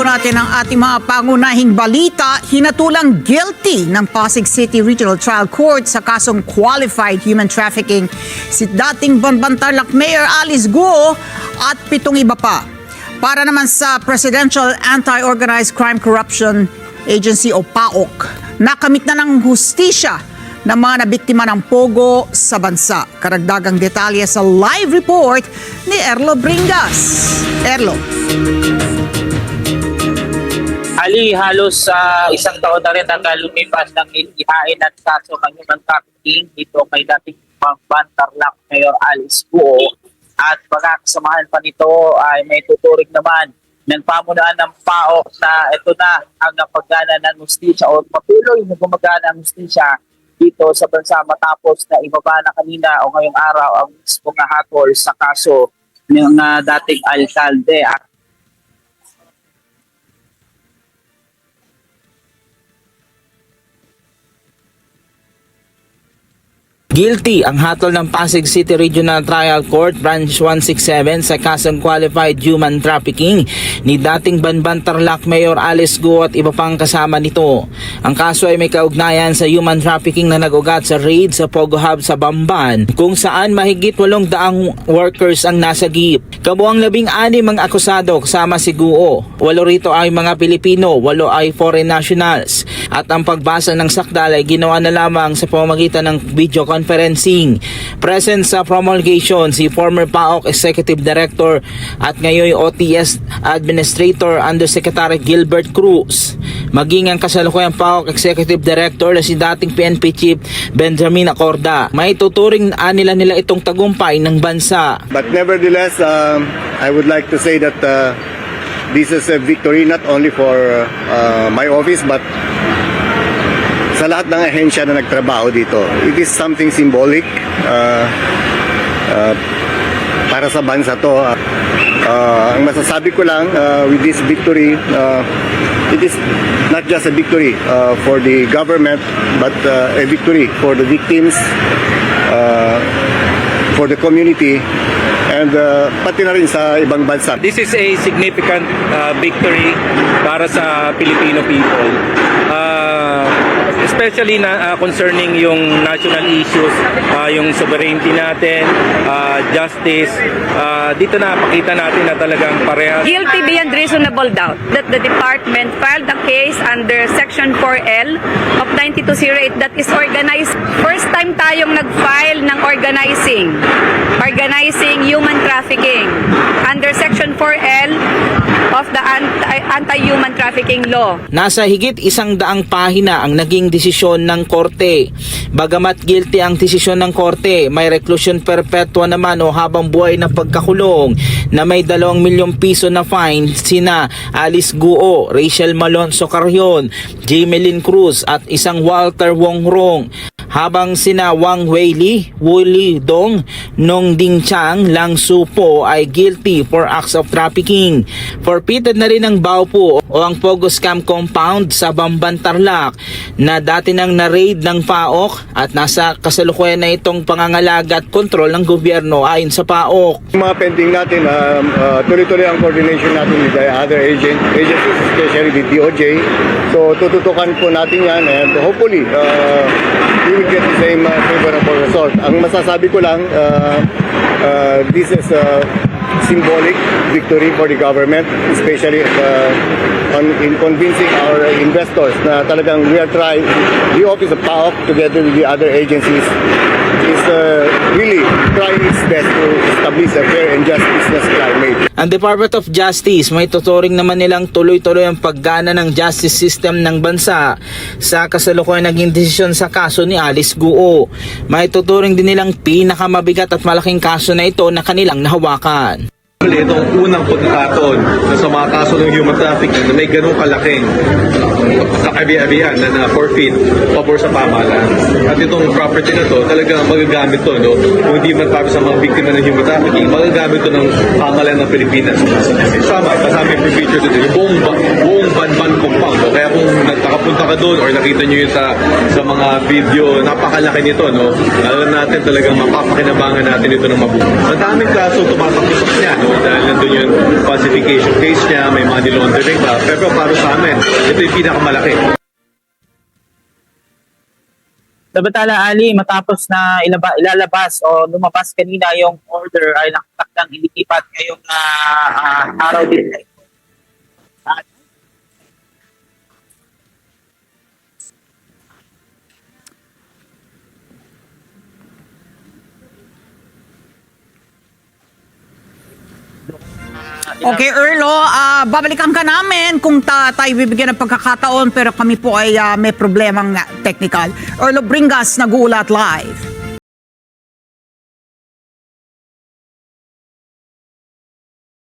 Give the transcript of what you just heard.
natin ang ating mga pangunahing balita. Hinatulang guilty ng Pasig City Regional Trial Court sa kasong qualified human trafficking si dating Banbantarlac Mayor Alice Guo at 7 iba pa. Para naman sa Presidential Anti-Organized Crime Corruption Agency o PAOK, nakamit na ng hustisya ng mga nabiktima ng pogo sa bansa. Karagdagang detalye sa live report ni Erlo Bringas. Erlo. Ali, halos isang taon na rin ang lumipas ng ihain at kaso ng human trafficking dito kay dating Banbantarlac Mayor Alice Guo. At mga kasamahan pa nito ay may tuturing naman ng pamunuan ng PAOK na ito na ang paggana ng hustisya o patuloy na gumagana ang hustisya dito sa bansa matapos na ibaba na kanina o ngayong araw ang mismong hatol sa kaso ng dating alkalde. Guilty ang hatol ng Pasig City Regional Trial Court Branch 167 sa kasong qualified human trafficking ni dating Banbantarlac Mayor Alice Guo at iba pang kasama nito. Ang kaso ay may kaugnayan sa human trafficking na nag-ugat sa raid sa Pogo Hub sa Bamban kung saan mahigit 800 workers ang nasagip. Kabuang 16 ang akusado kasama si Guo. 8 rito ay mga Pilipino, 8 ay foreign nationals. At ang pagbasa ng sakdal ay ginawa na lamang sa pamamagitan ng video conferencing. Present sa promulgation si former PAOK Executive Director at ngayon OTS Administrator Undersecretary Gilbert Cruz. Maging ang kasalukuyang PAOK Executive Director na si dating PNP Chief Benjamin Acorda. May tuturing nila itong tagumpay ng bansa. But nevertheless, I would like to say that this is a victory not only for my office but sa lahat ng ahensya na nagtrabaho dito. It is something symbolic para sa bansa to. Ang masasabi ko lang with this victory, it is not just a victory for the government but a victory for the victims, for the community, and pati na rin sa ibang bansa. This is a significant victory para sa Filipino people. Especially na concerning yung national issues, yung sovereignty natin, justice. Dito na pakita natin na talagang parehas. Guilty beyond reasonable doubt that the department filed a case under Section 4L of 9208 that is organized. First time tayong nag-file ng organizing human trafficking under Section 4L of the Anti-Human Trafficking Law. Nasa higit 100 pahina ang naging desisyon ng korte. Bagamat guilty ang desisyon ng korte, may reclusion perpetua naman o habang buhay na pagkakulong na may 2 milyong piso na fine sina Alice Guo, Rachel Malonzo Carrion, Jamelyn Cruz at isang Walter Wong Rong. Habang sina Wang Weili, Wuli Dong, Nong Ding Chang, Lang Supo ay guilty for acts of trafficking. Forfeited na rin ang Baupu o ang Pogo Scam Compound sa Banbantarlac na dati nang na-raid ng PAOK at nasa kasalukuyan na itong pangangalaga at kontrol ng gobyerno ayon sa PAOK. Mga pending natin, tuloy-tuloy ang coordination natin with the other agencies, especially with DOJ. So tututukan po natin yan and hopefully we will get the same favorable result. Ang masasabi ko lang, this is a symbolic victory for the government, especially in convincing our investors na talagang we are trying, the office of PAOK together with the other agencies is really trying its best to establish a fair and just business climate. Ang Department of Justice may tuturing naman nilang tuloy-tuloy ang paggana ng justice system ng bansa sa kasalukuyan naging desisyon sa kaso ni Alice Guo. May tuturing din nilang pinakamabigat at malaking kaso na ito na kanilang nahawakan. Itong unang pagkakataon na sa mga kaso ng human trafficking na may ganong kalaking kakabi-abihan na forfeit pabor sa pamahalaan. At itong property na to, talagang magagamit to, no? Kung hindi man para sa mga biktima ng human trafficking, magagamit to ng pamahalaan ng Pilipinas. Kasama yung procedure dito, yung buong Banban compound. Kaya kung nagkakapunta ka doon or nakita nyo yun sa mga video, napakalaki nito, no? Alam natin talagang mapapakinabangan natin ito ng mabuti. Ang daming kaso tumatakot niya, no? Dahil nandun yung falsification case niya, may money laundering pa. Pero para sa amin, ito yung pinakamalaki. Samantala, Ali, matapos na ilalabas o lumabas kanina yung order ay nakatakdang ililipat ngayong araw din. Okay, Erlo, babalikan ka namin kung tayo bibigyan ng pagkakataon pero kami po ay may problemang technical. Erlo Bringas, nag-uulat live.